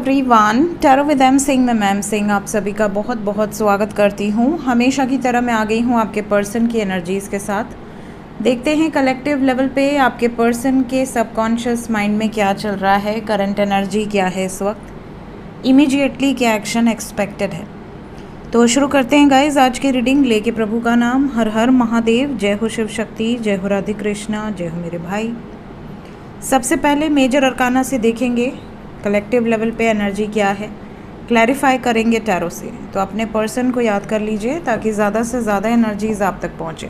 Everyone, tarot with M Singh में ma'am Singh आप सभी का बहुत बहुत स्वागत करती हूँ। हमेशा की तरह मैं आ गई हूँ आपके पर्सन की एनर्जीज़ के साथ। देखते हैं कलेक्टिव लेवल पे आपके पर्सन के सबकॉन्शियस माइंड में क्या चल रहा है, करंट एनर्जी क्या है इस वक्त, इमीडिएटली क्या एक्शन एक्सपेक्टेड है। तो शुरू करते हैं गाइज आज की रीडिंग। लेके प्रभु का नाम, हर हर महादेव, जय हो शिव शक्ति, जय हो राधे कृष्णा, जय हो मेरे भाई। सबसे पहले मेजर अरकाना से देखेंगे कलेक्टिव लेवल पे एनर्जी क्या है, क्लैरिफाई करेंगे टैरो से। तो अपने पर्सन को याद कर लीजिए ताकि ज़्यादा से ज़्यादा एनर्जीज आप तक पहुँचे।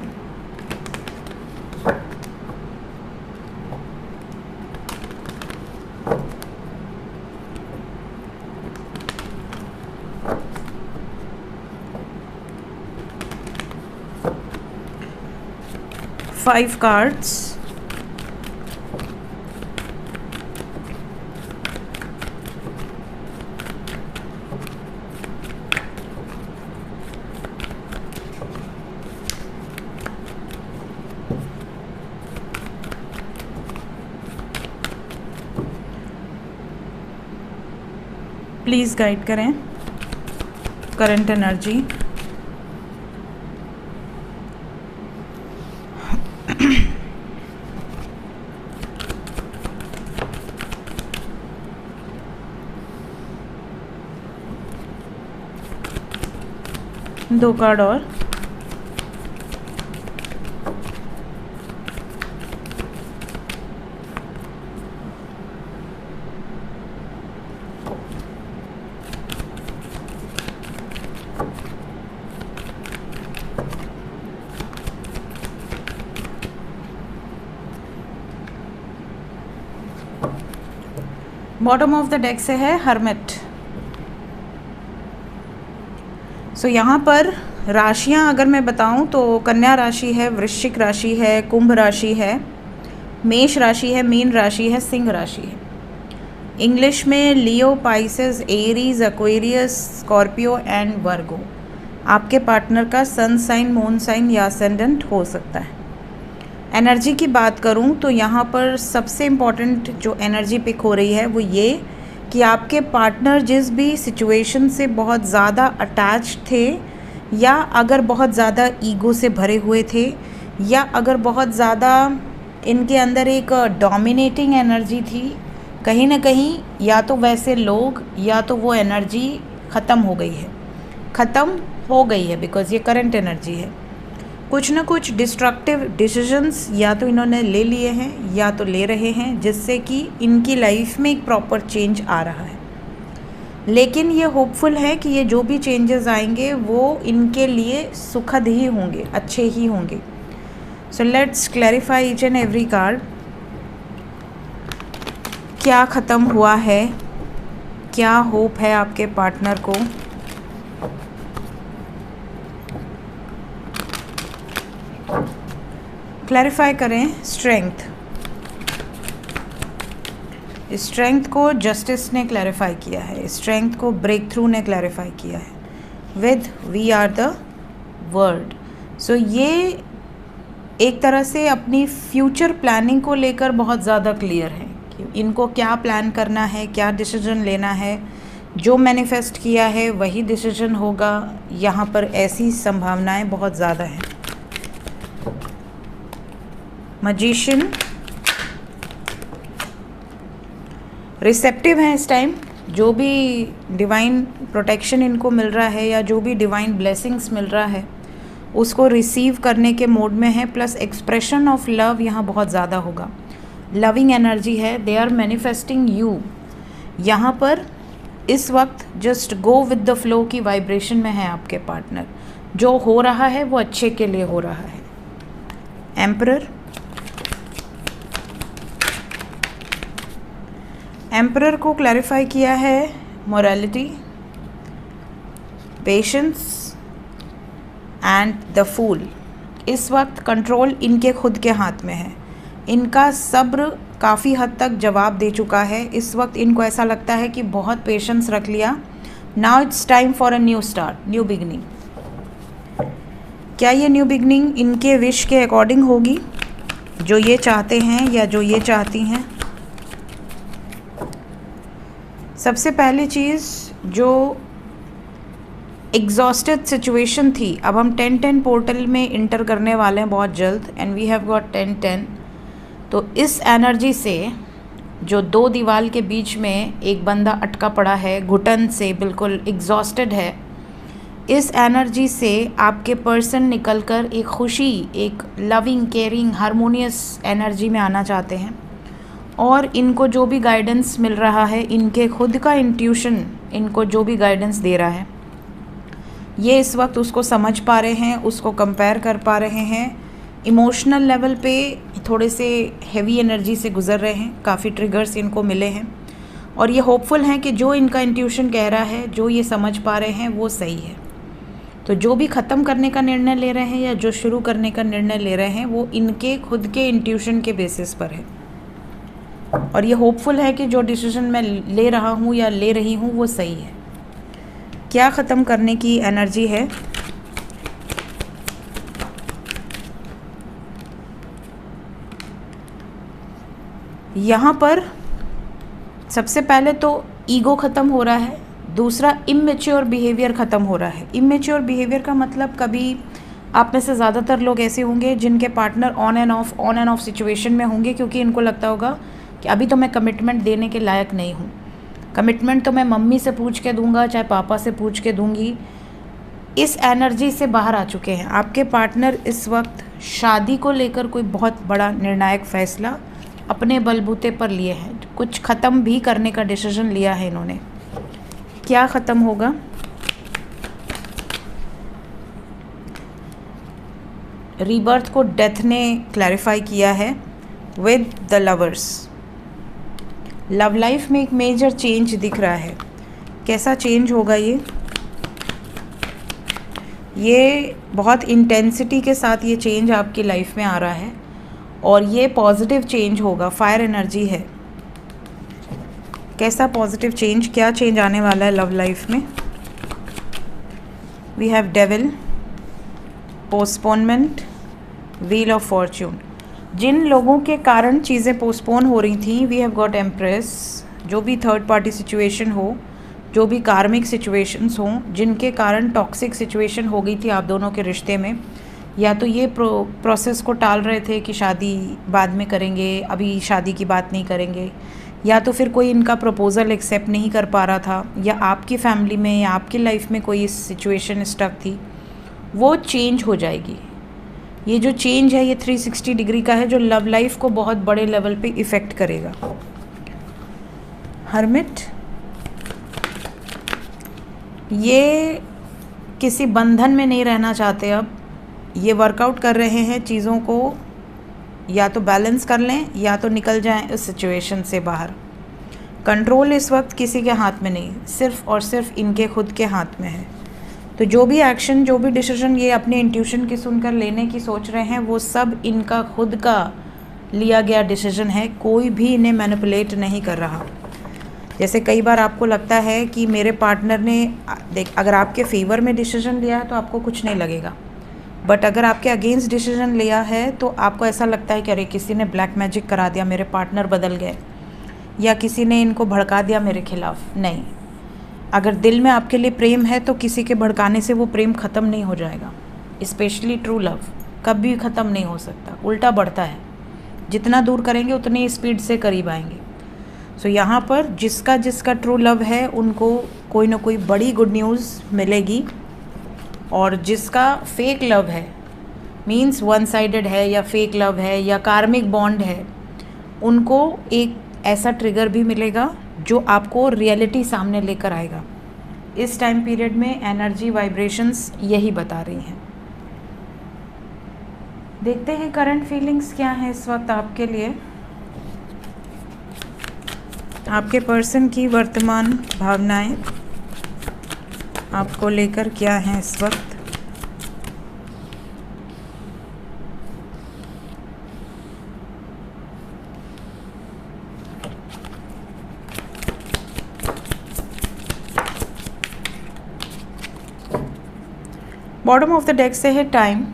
फाइव कार्ड्स, प्लीज़ गाइड करें करंट एनर्जी। दो कार्ड और, बॉटम ऑफ द डेक से है हर्मिट। सो यहाँ पर राशियाँ अगर मैं बताऊँ तो कन्या राशि है, वृश्चिक राशि है, कुंभ राशि है, मेष राशि है, मीन राशि है, सिंह राशि है। इंग्लिश में Leo, Pisces, Aries, Aquarius, Scorpio and Virgo आपके पार्टनर का सन साइन, मून साइन या असेंडेंट हो सकता है। एनर्जी की बात करूं तो यहाँ पर सबसे इम्पॉर्टेंट जो एनर्जी पिक हो रही है वो ये कि आपके पार्टनर जिस भी सिचुएशन से बहुत ज़्यादा अटैच थे, या अगर बहुत ज़्यादा ईगो से भरे हुए थे, या अगर बहुत ज़्यादा इनके अंदर एक डोमिनेटिंग एनर्जी थी, कहीं ना कहीं या तो वैसे लोग या तो वो एनर्जी ख़त्म हो गई है, बिकॉज़ ये करंट एनर्जी है। कुछ ना कुछ डिस्ट्रक्टिव डिसीजंस या तो इन्होंने ले लिए हैं या तो ले रहे हैं, जिससे कि इनकी लाइफ में एक प्रॉपर चेंज आ रहा है। लेकिन ये होपफुल है कि ये जो भी चेंजेस आएंगे वो इनके लिए सुखद ही होंगे, अच्छे ही होंगे। So let's clarify each and every card. क्या ख़त्म हुआ है, क्या होप है आपके पार्टनर को। क्लैरिफाई करें स्ट्रेंथ। स्ट्रेंथ को जस्टिस ने क्लैरिफाई किया है, स्ट्रेंथ को ब्रेक थ्रू ने क्लैरिफाई किया है with we are the world. So ये एक तरह से अपनी फ्यूचर प्लानिंग को लेकर बहुत ज़्यादा क्लियर है कि इनको क्या प्लान करना है, क्या डिसीजन लेना है। जो मैनिफेस्ट किया है वही डिसीजन होगा। यहाँ पर ऐसी संभावनाएं बहुत ज़्यादा हैं। मैजिशियन रिसेप्टिव हैं इस टाइम। जो भी डिवाइन प्रोटेक्शन इनको मिल रहा है या जो भी डिवाइन ब्लेसिंग्स मिल रहा है उसको रिसीव करने के मोड में है। प्लस एक्सप्रेशन ऑफ लव यहाँ बहुत ज़्यादा होगा। लविंग एनर्जी है, दे आर मैनिफेस्टिंग यू। यहाँ पर इस वक्त just go with the flow की वाइब्रेशन में है आपके पार्टनर। जो हो रहा है वो अच्छे के लिए हो रहा है। एम्परर को क्लैरिफाई किया है morality, patience and the fool. इस वक्त कंट्रोल इनके खुद के हाथ में है। इनका सब्र काफ़ी हद तक जवाब दे चुका है। इस वक्त इनको ऐसा लगता है कि बहुत पेशेंस रख लिया। Now it's time for a new start, new beginning. क्या ये न्यू बिगनिंग इनके विश के अकॉर्डिंग होगी, जो ये चाहते हैं या जो ये चाहती हैं। सबसे पहली चीज़ जो एग्जॉस्टेड सिचुएशन थी, अब हम 10-10 पोर्टल में इंटर करने वाले हैं बहुत जल्द, एंड वी हैव गॉट 10-10। तो इस एनर्जी से जो दो दीवार के बीच में एक बंदा अटका पड़ा है, घुटन से बिल्कुल एग्जॉस्टेड है, इस एनर्जी से आपके पर्सन निकलकर एक खुशी, एक लविंग, केयरिंग, हारमोनियस एनर्जी में आना चाहते हैं। और इनको जो भी गाइडेंस मिल रहा है, इनके खुद का इंट्यूशन इनको जो भी गाइडेंस दे रहा है, ये इस वक्त उसको समझ पा रहे हैं, उसको कंपेयर कर पा रहे हैं। इमोशनल लेवल पे थोड़े से हेवी एनर्जी से गुज़र रहे हैं, काफ़ी ट्रिगर्स इनको मिले हैं, और ये होपफुल हैं कि जो इनका इंट्यूशन कह रहा है, जो ये समझ पा रहे हैं, वो सही है। तो जो भी ख़त्म करने का निर्णय ले रहे हैं या जो शुरू करने का निर्णय ले रहे हैं, वो इनके खुद के इंट्यूशन के बेसिस पर है। और ये होपफुल है कि जो डिसीजन मैं ले रहा हूँ या ले रही हूँ वो सही है। क्या ख़त्म करने की एनर्जी है? यहाँ पर सबसे पहले तो ईगो ख़त्म हो रहा है, दूसरा इमेच्योर बिहेवियर ख़त्म हो रहा है। इमेच्योर बिहेवियर का मतलब, कभी आप में से ज़्यादातर लोग ऐसे होंगे जिनके partner on end of situation में होंगे, क्योंकि इनको लगता होगा कि अभी तो मैं कमिटमेंट देने के लायक नहीं हूँ। कमिटमेंट तो मैं मम्मी से पूछ के दूंगा, चाहे पापा से पूछ के दूंगी। इस एनर्जी से बाहर आ चुके हैं आपके पार्टनर। इस वक्त शादी को लेकर कोई बहुत बड़ा निर्णायक फ़ैसला अपने बलबूते पर लिए हैं, कुछ ख़त्म भी करने का डिसीजन लिया है इन्होंने। क्या ख़त्म होगा? रीबर्थ को डेथ ने क्लैरिफाई किया है with the lovers. Love life में एक मेजर चेंज दिख रहा है। कैसा चेंज होगा ये बहुत इंटेंसिटी के साथ ये चेंज आपकी लाइफ में आ रहा है, और ये पॉजिटिव चेंज होगा। फायर एनर्जी है। कैसा पॉजिटिव चेंज, क्या चेंज आने वाला है लव लाइफ में? We have devil, postponement, wheel of fortune. जिन लोगों के कारण चीज़ें पोस्टपोन हो रही थी, वी हैव गॉट एम्प्रेस। जो भी थर्ड पार्टी सिचुएशन हो, जो भी कार्मिक सिचुएशंस हों, जिनके कारण टॉक्सिक सिचुएशन हो गई थी आप दोनों के रिश्ते में, या तो ये प्रोसेस को टाल रहे थे कि शादी बाद में करेंगे, अभी शादी की बात नहीं करेंगे, या तो फिर कोई इनका प्रपोज़ल एक्सेप्ट नहीं कर पा रहा था, या आपकी फैमिली में या आपकी लाइफ में कोई सिचुएशन स्टक थी, वो चेंज हो जाएगी। ये जो चेंज है ये 360 डिग्री का है, जो लव लाइफ को बहुत बड़े लेवल पे इफ़ेक्ट करेगा। हर्मिट, ये किसी बंधन में नहीं रहना चाहते। अब ये वर्कआउट कर रहे हैं चीज़ों को, या तो बैलेंस कर लें या तो निकल जाएं इस सिचुएशन से बाहर। कंट्रोल इस वक्त किसी के हाथ में नहीं, सिर्फ़ और सिर्फ इनके खुद के हाथ में है। तो जो भी एक्शन, जो भी डिसीजन ये अपने इंट्यूशन की सुनकर लेने की सोच रहे हैं, वो सब इनका खुद का लिया गया डिसीजन है। कोई भी इन्हें मैनिपुलेट नहीं कर रहा। जैसे कई बार आपको लगता है कि मेरे पार्टनर ने अगर आपके फेवर में डिसीजन लिया है तो आपको कुछ नहीं लगेगा, बट अगर आपके अगेंस्ट डिसीजन लिया है तो आपको ऐसा लगता है कि अरे किसी ने ब्लैक मैजिक करा दिया, मेरे पार्टनर बदल गए, या किसी ने इनको भड़का दिया मेरे खिलाफ। नहीं, अगर दिल में आपके लिए प्रेम है तो किसी के भड़काने से वो प्रेम ख़त्म नहीं हो जाएगा। स्पेशली ट्रू लव कभी ख़त्म नहीं हो सकता, उल्टा बढ़ता है। जितना दूर करेंगे उतनी स्पीड से करीब आएंगे। सो यहाँ पर जिसका जिसका ट्रू लव है उनको कोई ना कोई बड़ी गुड न्यूज़ मिलेगी, और जिसका फेक लव है, मीन्स वन साइडेड है या फेक लव है या कार्मिक बॉन्ड है, उनको एक ऐसा ट्रिगर भी मिलेगा जो आपको रियलिटी सामने लेकर आएगा। इस टाइम पीरियड में एनर्जी वाइब्रेशंस यही बता रही हैं। देखते हैं करंट फीलिंग्स क्या हैं इस वक्त आपके लिए। आपके पर्सन की वर्तमान भावनाएं आपको लेकर क्या हैं इस वक्त। बॉटम ऑफ द डेक से है टाइम,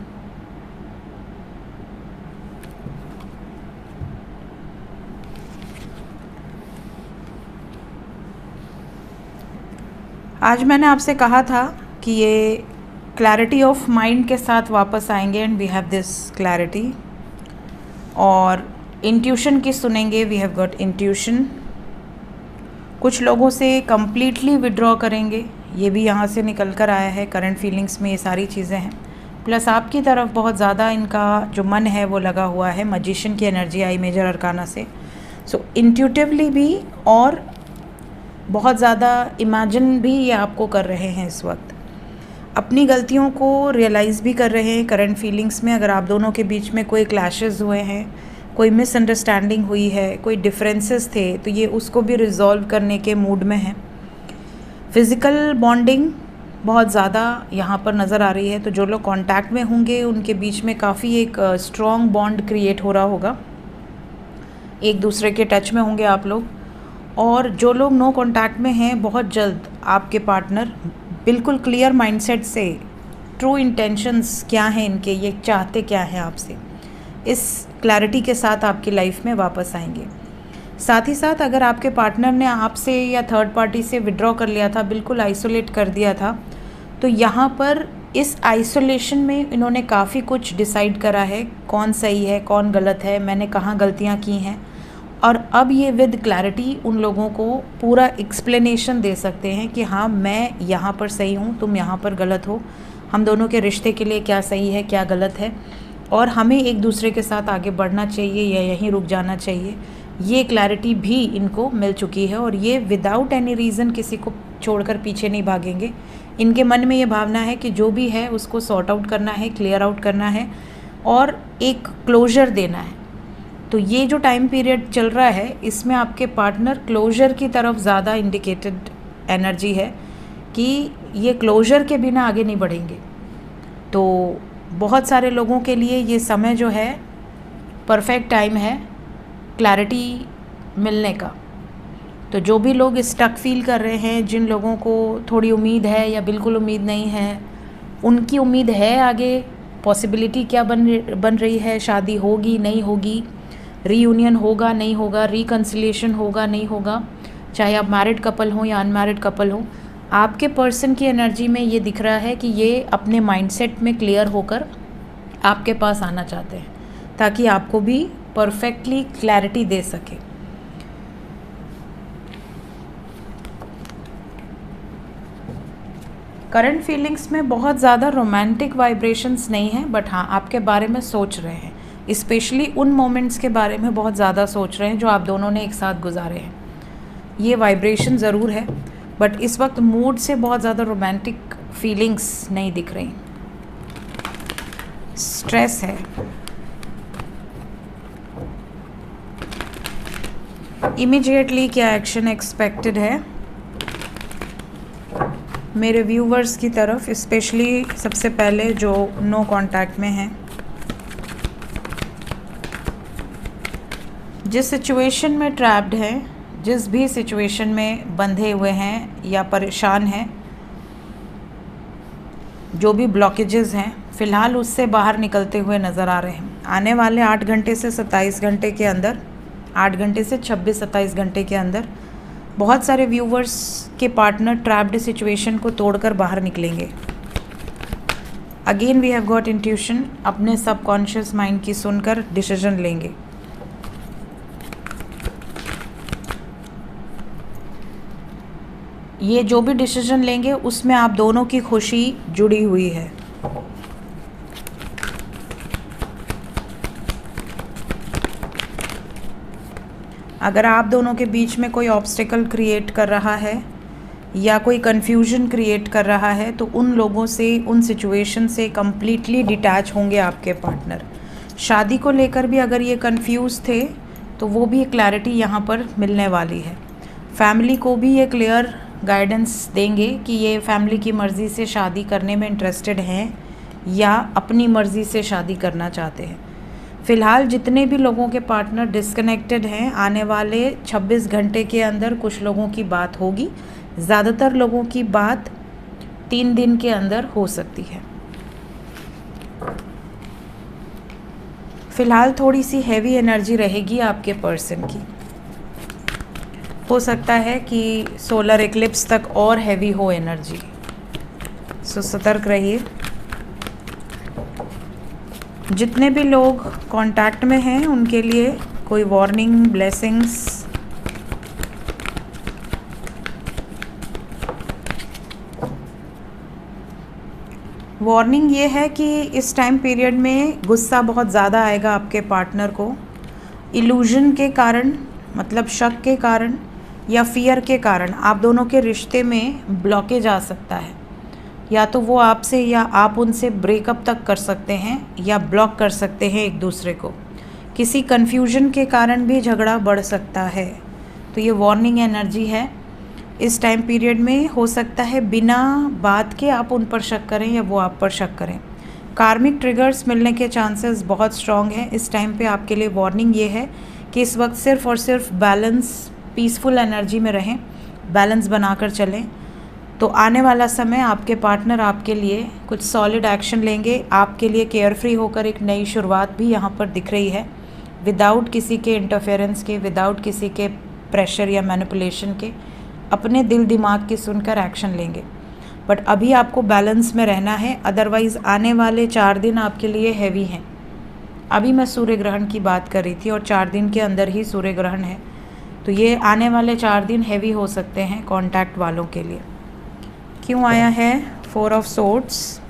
आज मैंने आपसे कहा था कि ये क्लैरिटी ऑफ माइंड के साथ वापस आएंगे and we have this clarity. और इंट्यूशन की सुनेंगे, वी हैव गॉट इंट्यूशन। कुछ लोगों से कम्प्लीटली विड्रॉ करेंगे, ये भी यहाँ से निकल कर आया है। करंट फीलिंग्स में ये सारी चीज़ें हैं। प्लस आपकी तरफ बहुत ज़्यादा इनका जो मन है वो लगा हुआ है। मैजिशियन की एनर्जी आई मेजर अरकाना से। सो इंट्यूटिवली भी और बहुत ज़्यादा इमेजिन भी ये आपको कर रहे हैं इस वक्त। अपनी गलतियों को रियलाइज़ भी कर रहे हैं करंट फीलिंग्स में। अगर आप दोनों के बीच में कोई क्लैशेस हुए हैं, कोई मिसअंडरस्टैंडिंग हुई है, कोई डिफरेंसेस थे, तो ये उसको भी रिजॉल्व करने के मूड में हैं। फिज़िकल बॉन्डिंग बहुत ज़्यादा यहाँ पर नज़र आ रही है। तो जो लोग कांटेक्ट में होंगे उनके बीच में काफ़ी एक स्ट्रॉन्ग बॉन्ड क्रिएट हो रहा होगा, एक दूसरे के टच में होंगे आप लोग। और जो लोग नो कांटेक्ट में हैं, बहुत जल्द आपके पार्टनर बिल्कुल क्लियर माइंडसेट से, ट्रू इंटेंशंस क्या हैं इनके, ये चाहते क्या हैं आपसे, इस क्लैरिटी के साथ आपकी लाइफ में वापस आएंगे। साथ ही साथ अगर आपके पार्टनर ने आपसे या थर्ड पार्टी से विड्रॉ कर लिया था, बिल्कुल आइसोलेट कर दिया था, तो यहाँ पर इस आइसोलेशन में इन्होंने काफ़ी कुछ डिसाइड करा है, कौन सही है कौन गलत है, मैंने कहाँ गलतियाँ की हैं। और अब ये विद क्लैरिटी उन लोगों को पूरा एक्सप्लेनेशन दे सकते हैं कि हाँ, मैं यहाँ पर सही हूँ, तुम यहाँ पर गलत हो, हम दोनों के रिश्ते के लिए क्या सही है क्या गलत है, और हमें एक दूसरे के साथ आगे बढ़ना चाहिए या यहीं रुक जाना चाहिए। ये क्लैरिटी भी इनको मिल चुकी है और ये विदाउट एनी रीज़न किसी को छोड़कर पीछे नहीं भागेंगे। इनके मन में ये भावना है कि जो भी है उसको सॉर्ट आउट करना है, क्लियर आउट करना है और एक क्लोजर देना है। तो ये जो टाइम पीरियड चल रहा है इसमें आपके पार्टनर क्लोजर की तरफ ज़्यादा इंडिकेटेड एनर्जी है कि ये क्लोजर के बिना आगे नहीं बढ़ेंगे। तो बहुत सारे लोगों के लिए ये समय जो है परफेक्ट टाइम है क्लैरिटी मिलने का। तो जो भी लोग स्टक फील कर रहे हैं, जिन लोगों को थोड़ी उम्मीद है या बिल्कुल उम्मीद नहीं है, उनकी उम्मीद है आगे, पॉसिबिलिटी क्या बन रही है, शादी होगी नहीं होगी, रीयूनियन होगा नहीं होगा, रिकन्सिलिएशन होगा नहीं होगा, चाहे आप मैरिड कपल हो या अनमैरिड कपल हो। आपके पर्सन की एनर्जी में ये दिख रहा है कि ये अपने माइंडसेट में क्लियर होकर आपके पास आना चाहते हैं ताकि आपको भी परफेक्टली क्लैरिटी दे सके। करंट फीलिंग्स में बहुत ज़्यादा रोमांटिक वाइब्रेशंस नहीं है, बट हाँ आपके बारे में सोच रहे हैं, स्पेशली उन मोमेंट्स के बारे में बहुत ज़्यादा सोच रहे हैं जो आप दोनों ने एक साथ गुजारे हैं। ये वाइब्रेशन ज़रूर है, बट इस वक्त मूड से बहुत ज़्यादा रोमांटिक फीलिंग्स नहीं दिख रही। स्ट्रेस है, इमीडिएटली क्या एक्शन एक्सपेक्टेड है मेरे व्यूवर्स की तरफ, स्पेशली सबसे पहले जो नो कांटेक्ट में हैं। जिस सिचुएशन में ट्रैप्ड हैं, जिस भी सिचुएशन में बंधे हुए हैं या परेशान हैं, जो भी ब्लॉकेजेस हैं, फ़िलहाल उससे बाहर निकलते हुए नज़र आ रहे हैं। आने वाले 8 घंटे से 27 घंटे के अंदर, 8 घंटे से 26-27 घंटे के अंदर बहुत सारे व्यूवर्स के पार्टनर ट्रैप्ड सिचुएशन को तोड़कर बाहर निकलेंगे। Again we have got intuition, अपने सबकॉन्शियस माइंड की सुनकर डिसीजन लेंगे। ये जो भी डिसीजन लेंगे उसमें आप दोनों की खुशी जुड़ी हुई है। अगर आप दोनों के बीच में कोई ऑब्स्टिकल क्रिएट कर रहा है या कोई कन्फ्यूजन क्रिएट कर रहा है, तो उन लोगों से, उन सिचुएशन से कम्प्लीटली डिटैच होंगे आपके पार्टनर। शादी को लेकर भी अगर ये कंफ्यूज थे तो वो भी क्लैरिटी यहाँ पर मिलने वाली है। फैमिली को भी ये क्लियर गाइडेंस देंगे कि ये फैमिली की मर्ज़ी से शादी करने में इंटरेस्टेड हैं या अपनी मर्ज़ी से शादी करना चाहते हैं। फ़िलहाल जितने भी लोगों के पार्टनर डिस्कनेक्टेड हैं, आने वाले 26 घंटे के अंदर कुछ लोगों की बात होगी, ज़्यादातर लोगों की बात 3 दिन के अंदर हो सकती है। फ़िलहाल थोड़ी सी हैवी एनर्जी रहेगी आपके पर्सन की। हो सकता है कि सोलर इक्लिप्स तक और हैवी हो एनर्जी, सो सतर्क रहिए। जितने भी लोग कांटेक्ट में हैं उनके लिए कोई वार्निंग, ब्लेसिंग्स? वार्निंग ये है कि इस टाइम पीरियड में गुस्सा बहुत ज़्यादा आएगा आपके पार्टनर को, इल्यूजन के कारण, मतलब शक के कारण या फियर के कारण आप दोनों के रिश्ते में ब्लॉकेज आ सकता है। या तो वो आपसे या आप उनसे ब्रेकअप तक कर सकते हैं या ब्लॉक कर सकते हैं एक दूसरे को। किसी कन्फ्यूजन के कारण भी झगड़ा बढ़ सकता है। तो ये वार्निंग एनर्जी है। इस टाइम पीरियड में हो सकता है बिना बात के आप उन पर शक करें या वो आप पर शक करें। कार्मिक ट्रिगर्स मिलने के चांसेस बहुत स्ट्रॉन्ग हैं। इस टाइम पे आपके लिए वार्निंग ये है कि इस वक्त सिर्फ और सिर्फ बैलेंस, पीसफुल एनर्जी में रहें, बैलेंस बनाकर चलें। तो आने वाला समय आपके पार्टनर आपके लिए कुछ सॉलिड एक्शन लेंगे। आपके लिए केयर फ्री होकर एक नई शुरुआत भी यहाँ पर दिख रही है, विदाउट किसी के इंटरफेरेंस के, विदाउट किसी के प्रेशर या मैनिपुलेशन के, अपने दिल दिमाग की सुनकर एक्शन लेंगे। बट अभी आपको बैलेंस में रहना है, अदरवाइज़ आने वाले 4 दिन आपके लिए हैवी हैं। अभी मैं सूर्य ग्रहण की बात कर रही थी और 4 दिन के अंदर ही सूर्य ग्रहण है, तो ये आने वाले 4 दिन हैवी हो सकते हैं कॉन्टैक्ट वालों के लिए। क्यों आया है 4 ऑफ सोर्ड्स?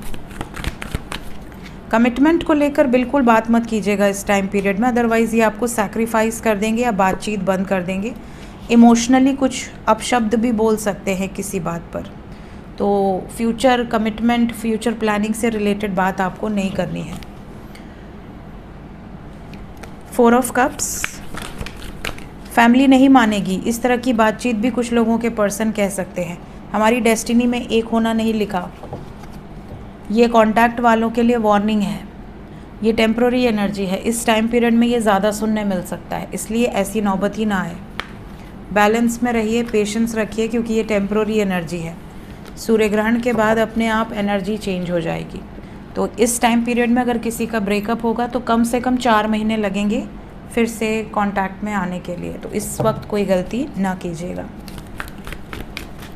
कमिटमेंट को लेकर बिल्कुल बात मत कीजिएगा इस टाइम पीरियड में, अदरवाइज़ ये आपको सैक्रिफाइस कर देंगे या बातचीत बंद कर देंगे। इमोशनली कुछ अपशब्द भी बोल सकते हैं किसी बात पर। तो फ्यूचर कमिटमेंट, फ्यूचर प्लानिंग से रिलेटेड बात आपको नहीं करनी है। 4 ऑफ कप्स, फैमिली नहीं मानेगी, इस तरह की बातचीत भी कुछ लोगों के पर्सन कह सकते हैं। हमारी डेस्टिनी में एक होना नहीं लिखा। ये कॉन्टैक्ट वालों के लिए वार्निंग है। ये टेम्प्रोरी एनर्जी है। इस टाइम पीरियड में ये ज़्यादा सुनने मिल सकता है, इसलिए ऐसी नौबत ही ना आए। बैलेंस में रहिए, पेशेंस रखिए, क्योंकि ये टेम्प्रोरी एनर्जी है। सूर्य ग्रहण के बाद अपने आप एनर्जी चेंज हो जाएगी। तो इस टाइम पीरियड में अगर किसी का ब्रेकअप होगा तो कम से कम 4 महीने लगेंगे फिर से कांटेक्ट में आने के लिए। तो इस वक्त कोई गलती ना कीजिएगा।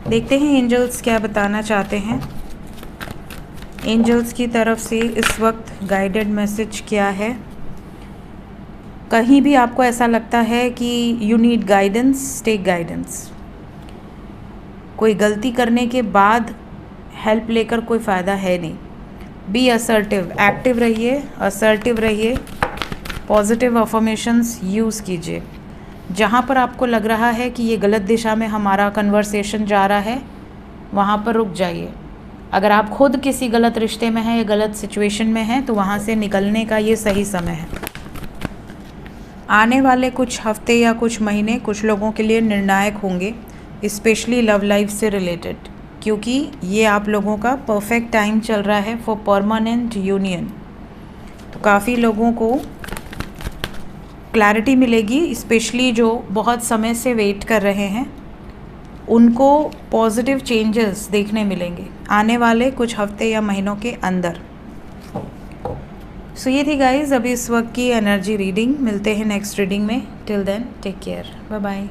देखते हैं एंजल्स क्या बताना चाहते हैं। एंजल्स की तरफ से इस वक्त गाइडेड मैसेज क्या है? कहीं भी आपको ऐसा लगता है कि you need guidance, take guidance. कोई गलती करने के बाद हेल्प लेकर कोई फ़ायदा है नहीं। बी असर्टिव, एक्टिव रहिए, असर्टिव रहिए, पॉजिटिव अफर्मेशंस यूज़ कीजिए। जहाँ पर आपको लग रहा है कि ये गलत दिशा में हमारा कन्वर्सेशन जा रहा है, वहाँ पर रुक जाइए। अगर आप खुद किसी गलत रिश्ते में हैं या गलत सिचुएशन में हैं तो वहाँ से निकलने का ये सही समय है। आने वाले कुछ हफ्ते या कुछ महीने कुछ लोगों के लिए निर्णायक होंगे, स्पेशली लव लाइफ से रिलेटेड, क्योंकि ये आप लोगों का परफेक्ट टाइम चल रहा है फॉर परमानेंट यूनियन। तो काफ़ी लोगों को क्लैरिटी मिलेगी, स्पेशली जो बहुत समय से वेट कर रहे हैं उनको पॉजिटिव चेंजेस देखने मिलेंगे आने वाले कुछ हफ्ते या महीनों के अंदर। सो ये थी गाइज अभी इस वक्त की एनर्जी रीडिंग। मिलते हैं नेक्स्ट रीडिंग में। Till then take care, bye bye.